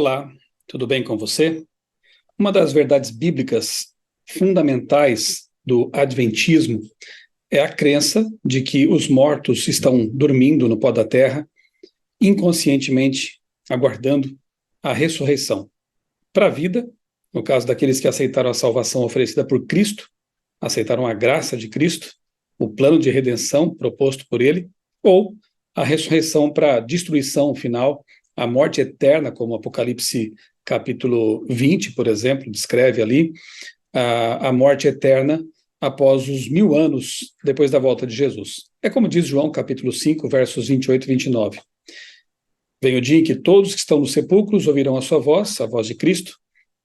Olá, tudo bem com você? Uma das verdades bíblicas fundamentais do Adventismo é a crença de que os mortos estão dormindo no pó da terra, inconscientemente aguardando a ressurreição para a vida, no caso daqueles que aceitaram a salvação oferecida por Cristo, aceitaram a graça de Cristo, o plano de redenção proposto por ele, ou a ressurreição para a destruição final, a morte eterna, como Apocalipse capítulo 20, por exemplo, descreve ali, a morte eterna após os 1000 anos depois da volta de Jesus. É como diz João capítulo 5, versos 28 e 29. Vem o dia em que todos que estão nos sepulcros ouvirão a sua voz, a voz de Cristo,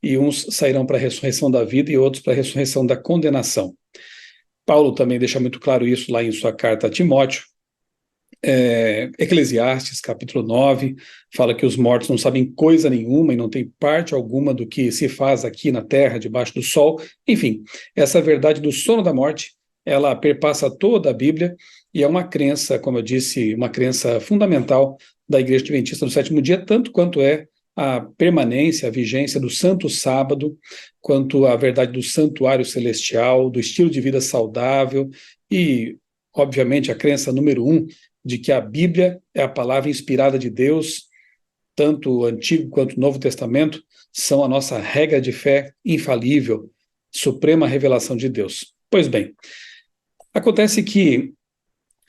e uns sairão para a ressurreição da vida e outros para a ressurreição da condenação. Paulo também deixa muito claro isso lá em sua carta a Timóteo. Eclesiastes, capítulo 9, fala que os mortos não sabem coisa nenhuma e não têm parte alguma do que se faz aqui na terra, debaixo do sol. Enfim, essa verdade do sono da morte, ela perpassa toda a Bíblia e é uma crença, como eu disse, uma crença fundamental da Igreja Adventista do Sétimo Dia, tanto quanto é a permanência, a vigência do Santo Sábado, quanto a verdade do santuário celestial, do estilo de vida saudável e, obviamente, a crença número 1 de que a Bíblia é a palavra inspirada de Deus, tanto o Antigo quanto o Novo Testamento, são a nossa regra de fé infalível, suprema revelação de Deus. Pois bem, acontece que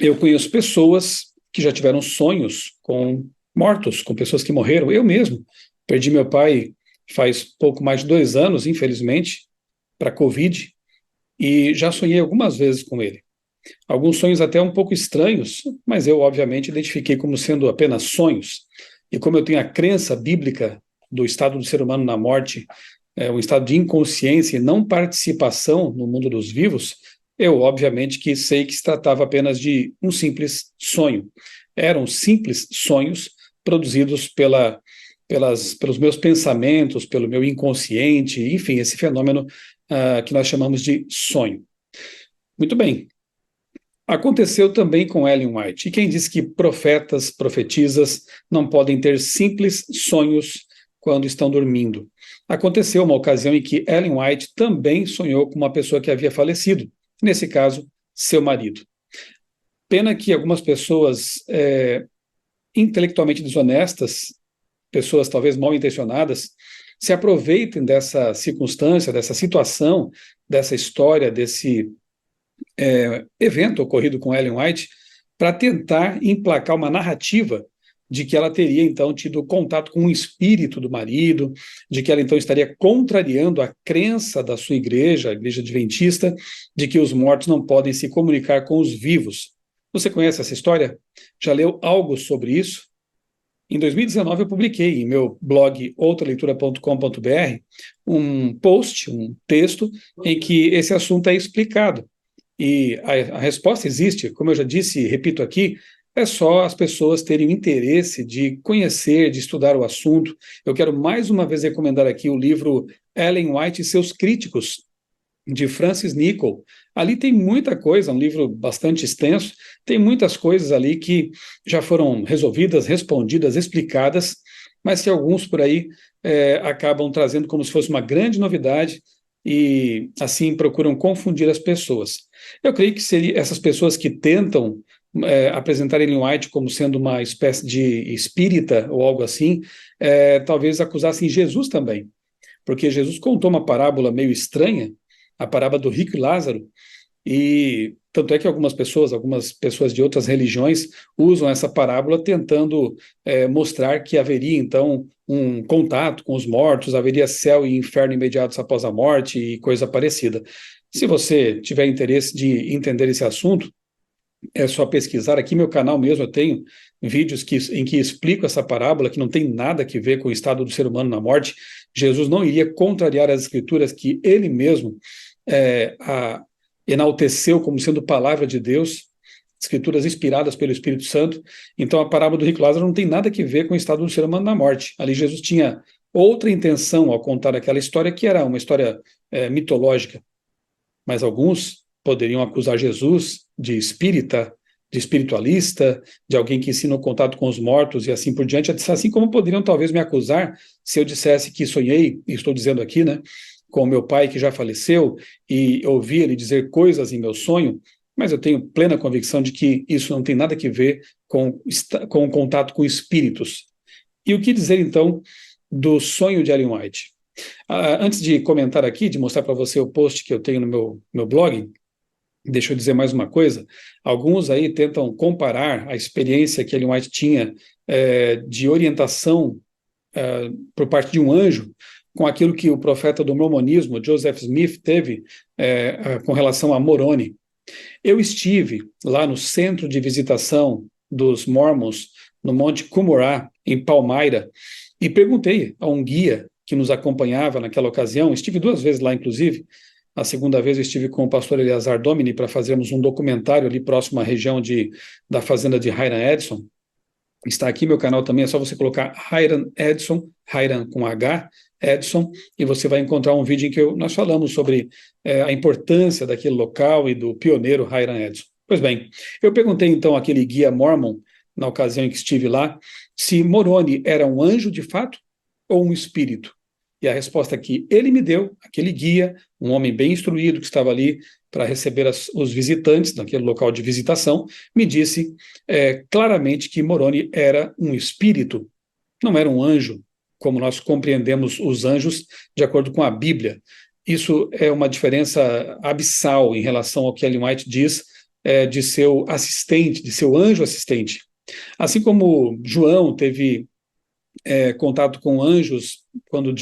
eu conheço pessoas que já tiveram sonhos com mortos, com pessoas que morreram. Eu mesmo perdi meu pai faz pouco mais de 2 anos, infelizmente, para Covid, e já sonhei algumas vezes com ele. Alguns sonhos até um pouco estranhos, mas eu, obviamente, identifiquei como sendo apenas sonhos. E como eu tenho a crença bíblica do estado do ser humano na morte, um estado de inconsciência e não participação no mundo dos vivos, eu, obviamente, que sei que se tratava apenas de um simples sonho. Eram simples sonhos produzidos pelos meus pensamentos, pelo meu inconsciente, enfim, esse fenômeno que nós chamamos de sonho. Muito bem. Aconteceu também com Ellen White. E quem diz que profetas, profetisas não podem ter simples sonhos quando estão dormindo? Aconteceu uma ocasião em que Ellen White também sonhou com uma pessoa que havia falecido, nesse caso, seu marido. Pena que algumas pessoas intelectualmente desonestas, pessoas talvez mal intencionadas, se aproveitem dessa circunstância, dessa situação, dessa história, desse evento ocorrido com Ellen White para tentar emplacar uma narrativa de que ela teria, então, tido contato com um espírito do marido, de que ela, então, estaria contrariando a crença da sua igreja, a igreja adventista, de que os mortos não podem se comunicar com os vivos. Você conhece essa história? Já leu algo sobre isso? Em 2019, eu publiquei em meu blog outraleitura.com.br um post, um texto, em que esse assunto é explicado. E a resposta existe, como eu já disse e repito aqui, é só as pessoas terem o interesse de conhecer, de estudar o assunto. Eu quero mais uma vez recomendar aqui o livro Ellen White e seus Críticos, de Francis Nichol. Ali tem muita coisa, um livro bastante extenso, tem muitas coisas ali que já foram resolvidas, respondidas, explicadas, mas que alguns por aí acabam trazendo como se fosse uma grande novidade e assim procuram confundir as pessoas. Eu creio que seria essas pessoas que tentam apresentar Ellen White como sendo uma espécie de espírita ou algo assim, talvez acusassem Jesus também, porque Jesus contou uma parábola meio estranha, a parábola do rico e Lázaro, e tanto é que algumas pessoas de outras religiões usam essa parábola tentando mostrar que haveria, então, um contato com os mortos, haveria céu e inferno imediatos após a morte e coisa parecida. Se você tiver interesse de entender esse assunto, é só pesquisar. Aqui no meu canal mesmo eu tenho vídeos em que explico essa parábola, que não tem nada a ver com o estado do ser humano na morte. Jesus não iria contrariar as escrituras que ele mesmo enalteceu como sendo palavra de Deus, escrituras inspiradas pelo Espírito Santo. Então a parábola do rico Lázaro não tem nada a ver com o estado do ser humano na morte. Ali Jesus tinha outra intenção ao contar aquela história, que era uma história mitológica. Mas alguns poderiam acusar Jesus de espírita, de espiritualista, de alguém que ensina o contato com os mortos e assim por diante, assim como poderiam talvez me acusar se eu dissesse que sonhei, e estou dizendo aqui, né, com o meu pai que já faleceu e ouvi ele dizer coisas em meu sonho, mas eu tenho plena convicção de que isso não tem nada a ver com o contato com espíritos. E o que dizer, então, do sonho de Ellen White? Antes de comentar aqui, de mostrar para você o post que eu tenho no meu blog, deixa eu dizer mais uma coisa. Alguns aí tentam comparar a experiência que Ellen White tinha de orientação por parte de um anjo com aquilo que o profeta do mormonismo, Joseph Smith, teve com relação a Moroni. Eu estive lá no centro de visitação dos Mormons, no Monte Cumorah, em Palmyra, e perguntei a um guia que nos acompanhava naquela ocasião, estive 2 vezes lá, inclusive. A segunda vez eu estive com o pastor Eleazar Domini para fazermos um documentário ali próximo à região da fazenda de Hiram Edson. Está aqui meu canal também, é só você colocar Hiram Edson, Hiram com H, Edson, e você vai encontrar um vídeo em que nós falamos sobre a importância daquele local e do pioneiro Hiram Edson. Pois bem, eu perguntei então àquele guia mormon, na ocasião em que estive lá, se Moroni era um anjo de fato ou um espírito. E a resposta que ele me deu, aquele guia, um homem bem instruído que estava ali para receber os visitantes naquele local de visitação, me disse claramente que Moroni era um espírito, não era um anjo, como nós compreendemos os anjos de acordo com a Bíblia. Isso é uma diferença abissal em relação ao que Ellen White diz de seu assistente, de seu anjo assistente. Assim como João teve contato com anjos quando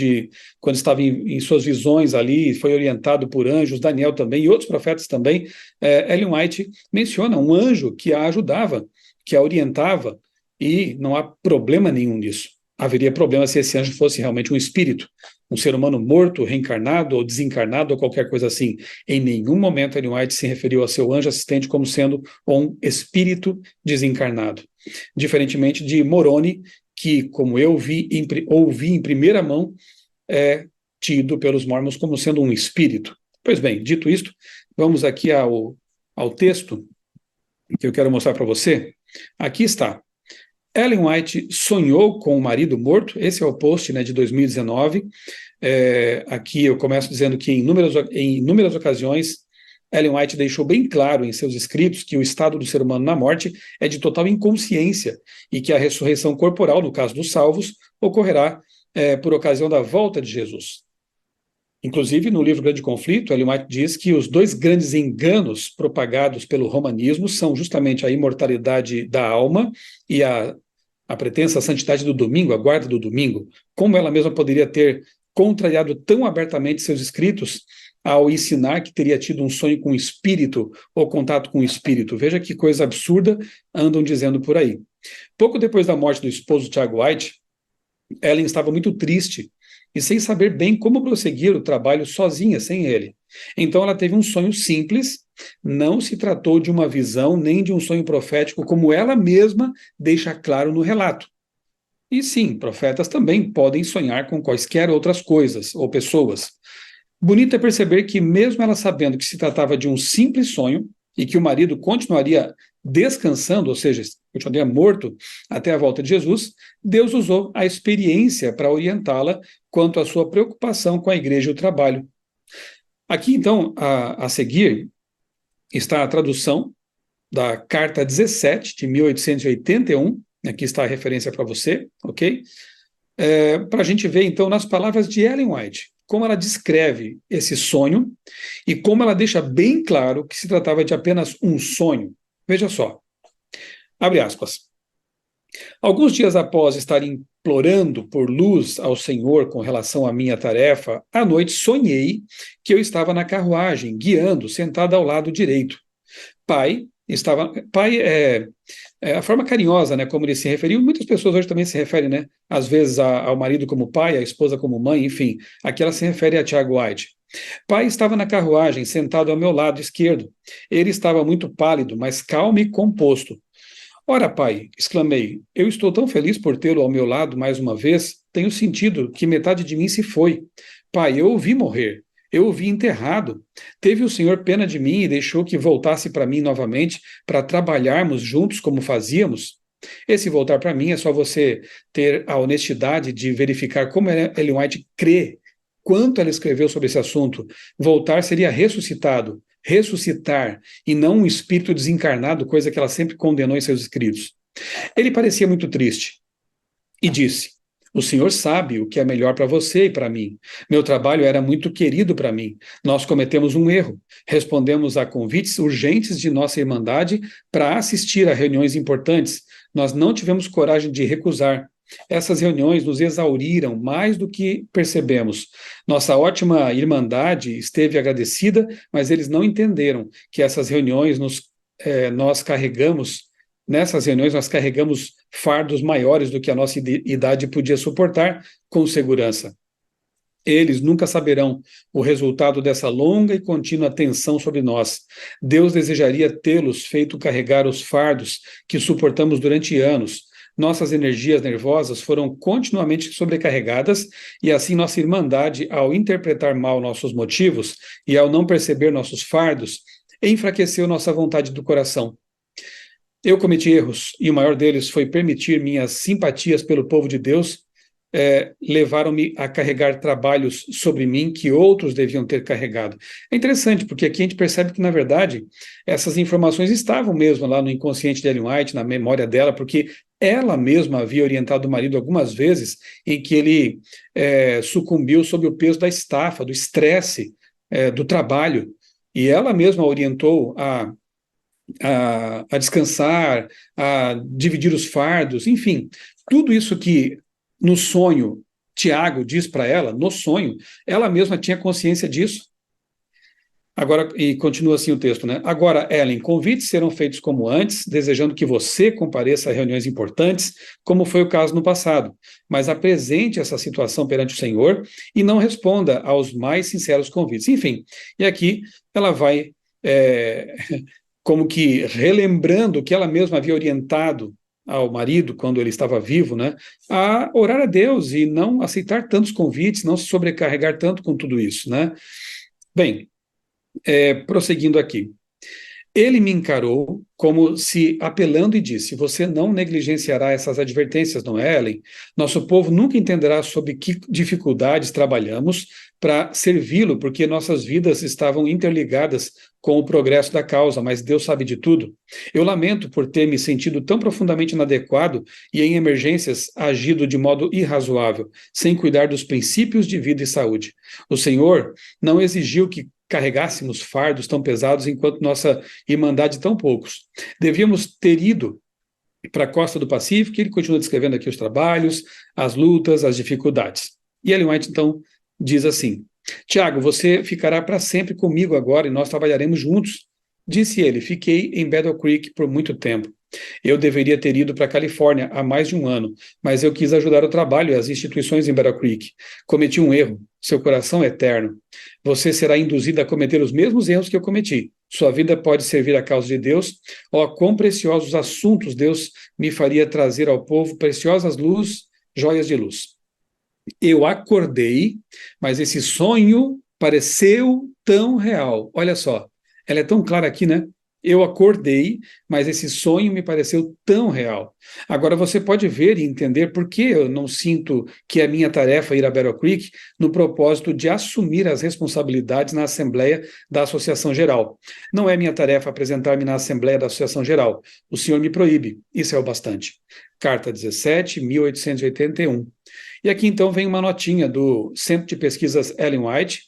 estava em suas visões ali, foi orientado por anjos, Daniel também, e outros profetas também, Ellen White menciona um anjo que a ajudava, que a orientava, e não há problema nenhum nisso. Haveria problema se esse anjo fosse realmente um espírito, um ser humano morto, reencarnado ou desencarnado ou qualquer coisa assim. Em nenhum momento Ellen White se referiu a seu anjo assistente como sendo um espírito desencarnado. Diferentemente de Moroni, que, como eu ouvi em primeira mão, é tido pelos mormons como sendo um espírito. Pois bem, dito isto, vamos aqui ao texto que eu quero mostrar para você. Aqui está. Ellen White sonhou com o marido morto, esse é o post de 2019. Aqui eu começo dizendo que em inúmeras ocasiões Ellen White deixou bem claro em seus escritos que o estado do ser humano na morte é de total inconsciência e que a ressurreição corporal, no caso dos salvos, ocorrerá por ocasião da volta de Jesus. Inclusive, no livro Grande Conflito, Ellen White diz que os 2 grandes enganos propagados pelo romanismo são justamente a imortalidade da alma e a pretensa santidade do domingo, a guarda do domingo. Como ela mesma poderia ter contrariado tão abertamente seus escritos ao ensinar que teria tido um sonho com o espírito ou contato com o espírito? Veja que coisa absurda andam dizendo por aí. Pouco depois da morte do esposo Tiago White, Ellen estava muito triste e sem saber bem como prosseguir o trabalho sozinha, sem ele. Então ela teve um sonho simples, não se tratou de uma visão nem de um sonho profético, como ela mesma deixa claro no relato. E sim, profetas também podem sonhar com quaisquer outras coisas ou pessoas. Bonito é perceber que, mesmo ela sabendo que se tratava de um simples sonho e que o marido continuaria descansando, ou seja, continuaria morto até a volta de Jesus, Deus usou a experiência para orientá-la quanto à sua preocupação com a igreja e o trabalho. Aqui, então, a seguir, está a tradução da Carta 17, de 1881, aqui está a referência para você, ok? Para a gente ver, então, nas palavras de Ellen White, como ela descreve esse sonho e como ela deixa bem claro que se tratava de apenas um sonho. Veja só, abre aspas. Alguns dias após estar implorando por luz ao Senhor com relação à minha tarefa, à noite sonhei que eu estava na carruagem, guiando, sentado ao lado direito. Pai é a forma carinhosa, né, como ele se referiu. Muitas pessoas hoje também se referem, né, às vezes ao marido como pai, à esposa como mãe, enfim. Aqui ela se refere a Tiago White. Pai estava na carruagem, sentado ao meu lado esquerdo. Ele estava muito pálido, mas calmo e composto. Ora, pai, exclamei, eu estou tão feliz por tê-lo ao meu lado mais uma vez, tenho sentido que metade de mim se foi. Pai, eu o vi morrer. eu o vi enterrado. Teve o Senhor pena de mim e deixou que voltasse para mim novamente, para trabalharmos juntos como fazíamos? Esse voltar para mim é só você ter a honestidade de verificar como Ellen White crê, quanto ela escreveu sobre esse assunto. Voltar seria ressuscitado, ressuscitar, e não um espírito desencarnado, coisa que ela sempre condenou em seus escritos. Ele parecia muito triste e disse: o Senhor sabe o que é melhor para você e para mim. Meu trabalho era muito querido para mim. Nós cometemos um erro. Respondemos a convites urgentes de nossa irmandade para assistir a reuniões importantes. Nós não tivemos coragem de recusar. Essas reuniões nos exauriram mais do que percebemos. Nossa ótima irmandade esteve agradecida, mas eles não entenderam que essas reuniões nós carregamos. Nessas reuniões, nós carregamos fardos maiores do que a nossa idade podia suportar com segurança. Eles nunca saberão o resultado dessa longa e contínua tensão sobre nós. Deus desejaria tê-los feito carregar os fardos que suportamos durante anos. Nossas energias nervosas foram continuamente sobrecarregadas e assim nossa irmandade, ao interpretar mal nossos motivos e ao não perceber nossos fardos, enfraqueceu nossa vontade do coração. Eu cometi erros, e o maior deles foi permitir minhas simpatias pelo povo de Deus levaram-me a carregar trabalhos sobre mim que outros deviam ter carregado. É interessante, porque aqui a gente percebe que, na verdade, essas informações estavam mesmo lá no inconsciente de Ellen White, na memória dela, porque ela mesma havia orientado o marido algumas vezes em que ele sucumbiu sob o peso da estafa, do estresse, do trabalho, e ela mesma orientou a descansar, a dividir os fardos, enfim, tudo isso que no sonho Tiago diz para ela, no sonho, ela mesma tinha consciência disso. Agora, e continua assim o texto, né? Agora, Ellen, convites serão feitos como antes, desejando que você compareça a reuniões importantes, como foi o caso no passado, mas apresente essa situação perante o Senhor e não responda aos mais sinceros convites. Enfim, e aqui ela vai como que relembrando que ela mesma havia orientado ao marido, quando ele estava vivo, né, a orar a Deus e não aceitar tantos convites, não se sobrecarregar tanto com tudo isso, né. Bem, prosseguindo aqui. Ele me encarou como se apelando e disse: você não negligenciará essas advertências, não é, Ellen? Nosso povo nunca entenderá sob que dificuldades trabalhamos para servi-lo, porque nossas vidas estavam interligadas com o progresso da causa, mas Deus sabe de tudo. Eu lamento por ter me sentido tão profundamente inadequado e em emergências agido de modo irrazoável, sem cuidar dos princípios de vida e saúde. O Senhor não exigiu que carregássemos fardos tão pesados enquanto nossa irmandade tão poucos. Devíamos ter ido para a costa do Pacífico, e ele continua descrevendo aqui os trabalhos, as lutas, as dificuldades. E Ellen White, então, diz assim: Tiago, você ficará para sempre comigo agora e nós trabalharemos juntos. Disse ele: fiquei em Battle Creek por muito tempo. Eu deveria ter ido para a Califórnia há mais de um ano, mas eu quis ajudar o trabalho e as instituições em Battle Creek. Cometi um erro. Seu coração é eterno. Você será induzido a cometer os mesmos erros que eu cometi. Sua vida pode servir à causa de Deus. Ó, quão preciosos assuntos Deus me faria trazer ao povo, preciosas luzes, joias de luz. Eu acordei, mas esse sonho pareceu tão real. Olha só, ela é tão clara aqui, né? Eu acordei, mas esse sonho me pareceu tão real. Agora você pode ver e entender por que eu não sinto que é minha tarefa ir a Battle Creek no propósito de assumir as responsabilidades na Assembleia da Associação Geral. Não é minha tarefa apresentar-me na Assembleia da Associação Geral. O senhor me proíbe. Isso é o bastante. Carta 17, 1881. E aqui então vem uma notinha do Centro de Pesquisas Ellen White.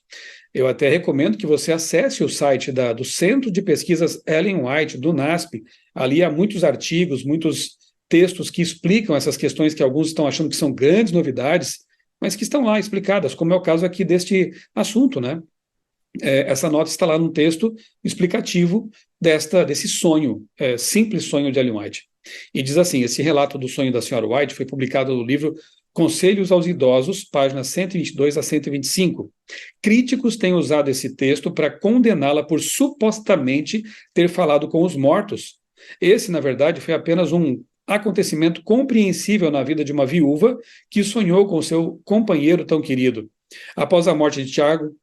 Eu até recomendo que você acesse o site do Centro de Pesquisas Ellen White, do NASP. Ali há muitos artigos, muitos textos que explicam essas questões que alguns estão achando que são grandes novidades, mas que estão lá explicadas, como é o caso aqui deste assunto, né? Essa nota está lá no texto explicativo desse sonho, simples sonho de Ellen White. E diz assim: esse relato do sonho da senhora White foi publicado no livro Conselhos aos Idosos, páginas 122 a 125. Críticos têm usado esse texto para condená-la por supostamente ter falado com os mortos. Esse, na verdade, foi apenas um acontecimento compreensível na vida de uma viúva que sonhou com seu companheiro tão querido. Após a morte de Tiago,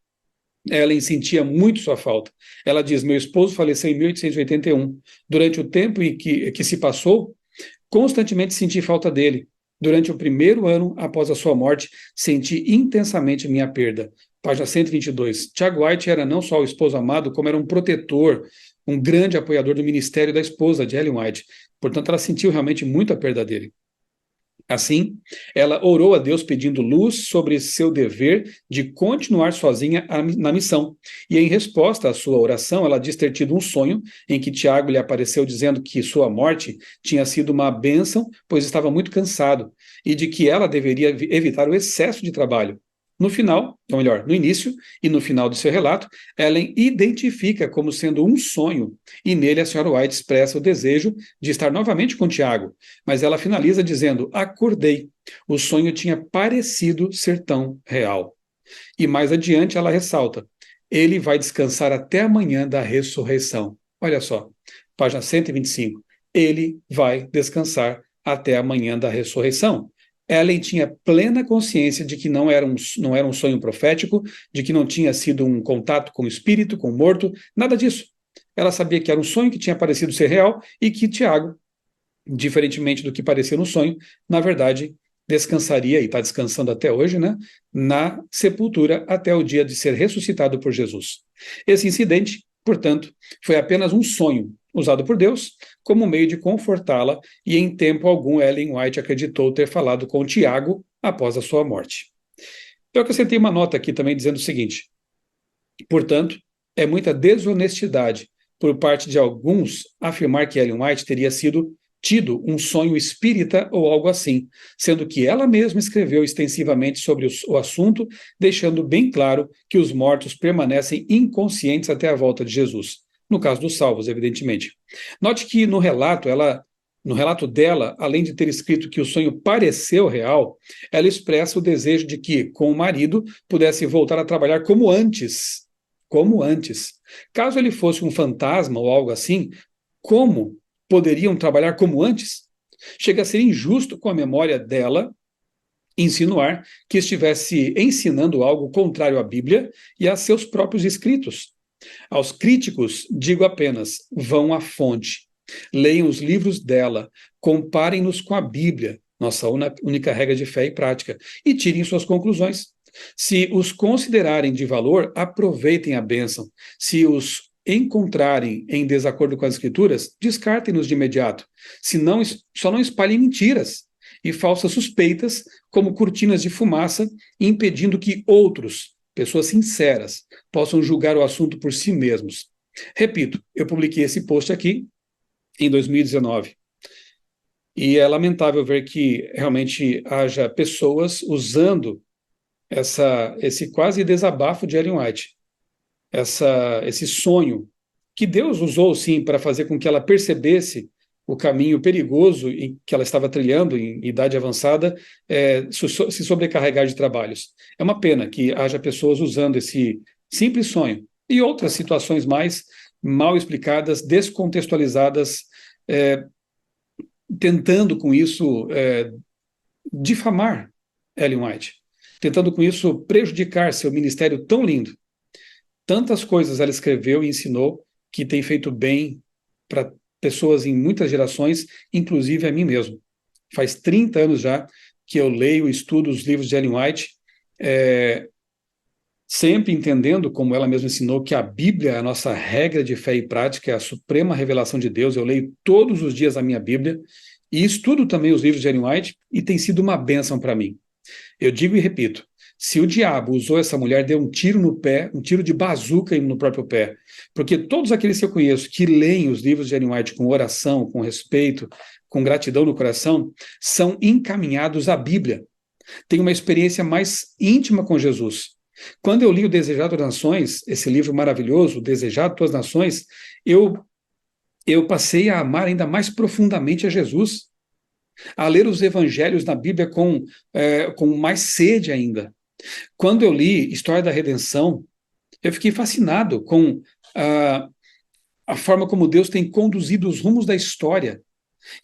Ellen sentia muito sua falta. Ela diz: meu esposo faleceu em 1881. Durante o tempo em que se passou, constantemente senti falta dele. Durante o primeiro ano após a sua morte, senti intensamente minha perda. Página 122. Tiago White era não só o esposo amado, como era um protetor, um grande apoiador do ministério da esposa, de Ellen White. Portanto, ela sentiu realmente muito a perda dele. Assim, ela orou a Deus pedindo luz sobre seu dever de continuar sozinha na missão. E em resposta à sua oração, ela diz ter tido um sonho em que Tiago lhe apareceu dizendo que sua morte tinha sido uma bênção, pois estava muito cansado, e de que ela deveria evitar o excesso de trabalho. No final, ou melhor, no início e no final de seu relato, Ellen identifica como sendo um sonho, e nele a senhora White expressa o desejo de estar novamente com Tiago, mas ela finaliza dizendo: acordei, o sonho tinha parecido ser tão real. E mais adiante ela ressalta: ele vai descansar até amanhã da ressurreição. Olha só, página 125. Ele vai descansar até amanhã da ressurreição. Ellen tinha plena consciência de que não era um sonho profético, de que não tinha sido um contato com o espírito, com o morto, nada disso. Ela sabia que era um sonho que tinha parecido ser real e que Tiago, diferentemente do que parecia no sonho, na verdade, descansaria, e está descansando até hoje, né, na sepultura até o dia de ser ressuscitado por Jesus. Esse incidente, portanto, foi apenas um sonho usado por Deus como meio de confortá-la, e em tempo algum Ellen White acreditou ter falado com Tiago após a sua morte. Eu acrescentei uma nota aqui também dizendo o seguinte: portanto, é muita desonestidade por parte de alguns afirmar que Ellen White teria tido um sonho espírita ou algo assim, sendo que ela mesma escreveu extensivamente sobre o assunto, deixando bem claro que os mortos permanecem inconscientes até a volta de Jesus. No caso dos salvos, evidentemente. Note que no relato dela, além de ter escrito que o sonho pareceu real, ela expressa o desejo de que, com o marido, pudesse voltar a trabalhar como antes. Como antes. Caso ele fosse um fantasma ou algo assim, como poderiam trabalhar como antes? Chega a ser injusto com a memória dela insinuar que estivesse ensinando algo contrário à Bíblia e a seus próprios escritos. Aos críticos, digo apenas: vão à fonte, leiam os livros dela, comparem-nos com a Bíblia, nossa única regra de fé e prática, e tirem suas conclusões. Se os considerarem de valor, aproveitem a bênção. Se os encontrarem em desacordo com as Escrituras, descartem-nos de imediato. Se não, só não espalhem mentiras e falsas suspeitas como cortinas de fumaça, impedindo que outros, pessoas sinceras, possam julgar o assunto por si mesmos. Repito, eu publiquei esse post aqui em 2019. E é lamentável ver que realmente haja pessoas usando esse quase desabafo de Ellen White, esse sonho que Deus usou, sim, para fazer com que ela percebesse o caminho perigoso em que ela estava trilhando em idade avançada, se sobrecarregar de trabalhos. É uma pena que haja pessoas usando esse simples sonho e outras situações mais mal explicadas, descontextualizadas, tentando com isso difamar Ellen White, tentando com isso prejudicar seu ministério tão lindo. Tantas coisas ela escreveu e ensinou que tem feito bem para pessoas em muitas gerações, inclusive a mim mesmo. Faz 30 anos já que eu leio e estudo os livros de Ellen White, sempre entendendo, como ela mesma ensinou, que a Bíblia é a nossa regra de fé e prática, é a suprema revelação de Deus. Eu leio todos os dias a minha Bíblia e estudo também os livros de Ellen White, e tem sido uma bênção para mim. Eu digo e repito: se o diabo usou essa mulher, deu um tiro no pé, um tiro de bazuca no próprio pé. Porque todos aqueles que eu conheço que leem os livros de Ellen White com oração, com respeito, com gratidão no coração, são encaminhados à Bíblia. Têm uma experiência mais íntima com Jesus. Quando eu li o Desejado das Nações, esse livro maravilhoso, Desejado das Nações, eu passei a amar ainda mais profundamente a Jesus, a ler os evangelhos na Bíblia com mais sede ainda. Quando eu li História da Redenção, eu fiquei fascinado com a forma como Deus tem conduzido os rumos da história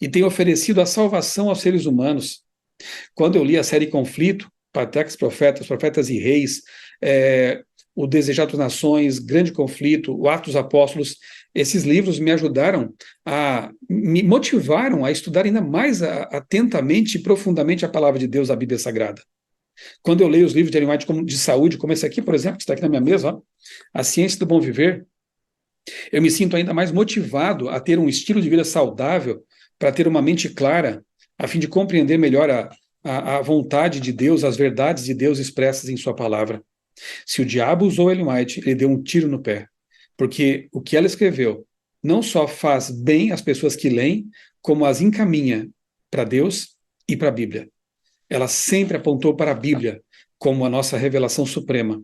e tem oferecido a salvação aos seres humanos. Quando eu li a série Conflito, Patriarcas, Profetas e Reis, O Desejar das Nações, Grande Conflito, o Atos dos Apóstolos, esses livros me ajudaram me motivaram a estudar ainda mais atentamente e profundamente a palavra de Deus, a Bíblia Sagrada. Quando eu leio os livros de Ellen White de saúde, como esse aqui, por exemplo, que está aqui na minha mesa, ó, A Ciência do Bom Viver, eu me sinto ainda mais motivado a ter um estilo de vida saudável, para ter uma mente clara, a fim de compreender melhor a vontade de Deus, as verdades de Deus expressas em sua palavra. Se o diabo usou Ellen White, ele deu um tiro no pé, porque o que ela escreveu não só faz bem às pessoas que leem, como as encaminha para Deus e para a Bíblia. Ela sempre apontou para a Bíblia como a nossa revelação suprema.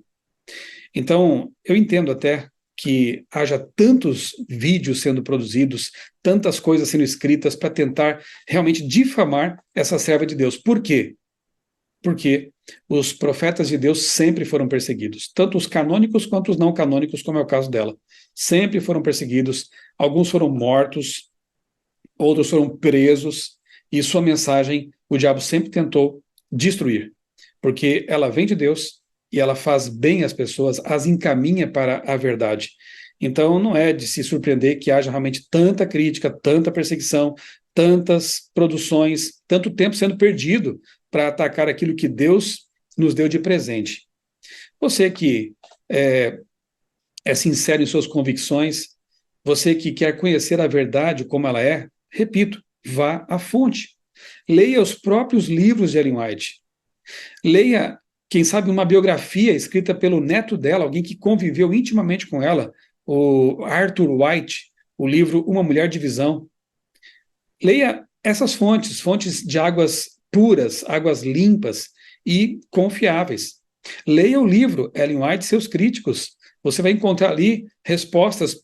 Então, eu entendo até que haja tantos vídeos sendo produzidos, tantas coisas sendo escritas para tentar realmente difamar essa serva de Deus. Por quê? Porque os profetas de Deus sempre foram perseguidos, tanto os canônicos quanto os não canônicos, como é o caso dela. Sempre foram perseguidos, alguns foram mortos, outros foram presos, e sua mensagem o diabo sempre tentou destruir, porque ela vem de Deus e ela faz bem às pessoas, as encaminha para a verdade. Então não é de se surpreender que haja realmente tanta crítica, tanta perseguição, tantas produções, tanto tempo sendo perdido para atacar aquilo que Deus nos deu de presente. Você que é sincero em suas convicções, você que quer conhecer a verdade como ela é, repito, vá à fonte. Leia os próprios livros de Ellen White. Leia, quem sabe, uma biografia escrita pelo neto dela, alguém que conviveu intimamente com ela, o Arthur White, o livro Uma Mulher de Visão. Leia essas fontes, fontes de águas puras, águas limpas e confiáveis. Leia o livro Ellen White e seus críticos. Você vai encontrar ali respostas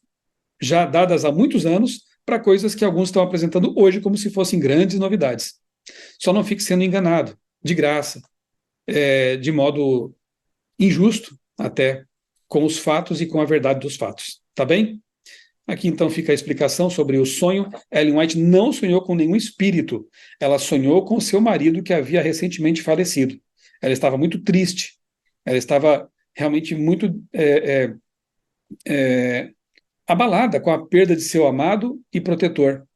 já dadas há muitos anos para coisas que alguns estão apresentando hoje como se fossem grandes novidades. Só não fique sendo enganado, de graça, de modo injusto até, com os fatos e com a verdade dos fatos. Tá bem? Aqui então fica a explicação sobre o sonho. Ellen White não sonhou com nenhum espírito. Ela sonhou com seu marido que havia recentemente falecido. Ela estava muito triste. Ela estava realmente muito abalada com a perda de seu amado e protetor.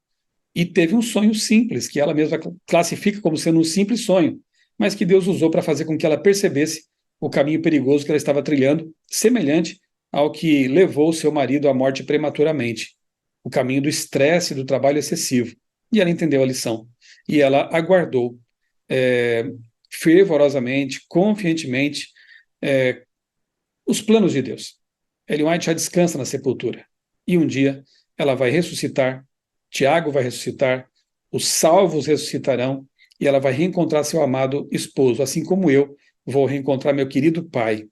E teve um sonho simples, que ela mesma classifica como sendo um simples sonho, mas que Deus usou para fazer com que ela percebesse o caminho perigoso que ela estava trilhando, semelhante ao que levou seu marido à morte prematuramente, o caminho do estresse e do trabalho excessivo. E ela entendeu a lição. E ela aguardou fervorosamente, confiantemente, os planos de Deus. Ellen White já descansa na sepultura. E um dia ela vai ressuscitar, Tiago vai ressuscitar, os salvos ressuscitarão, e ela vai reencontrar seu amado esposo, assim como eu vou reencontrar meu querido pai,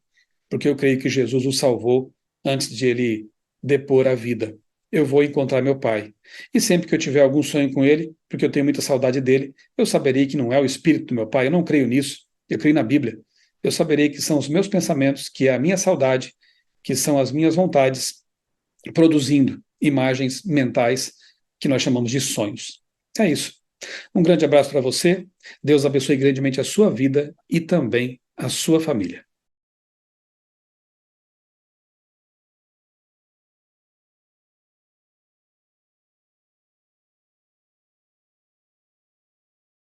porque eu creio que Jesus o salvou antes de ele depor a vida. Eu vou encontrar meu pai. E sempre que eu tiver algum sonho com ele, porque eu tenho muita saudade dele, eu saberei que não é o espírito do meu pai, eu não creio nisso, eu creio na Bíblia. Eu saberei que são os meus pensamentos, que é a minha saudade, que são as minhas vontades, produzindo imagens mentais que nós chamamos de sonhos. É isso. Um grande abraço para você. Deus abençoe grandemente a sua vida e também a sua família.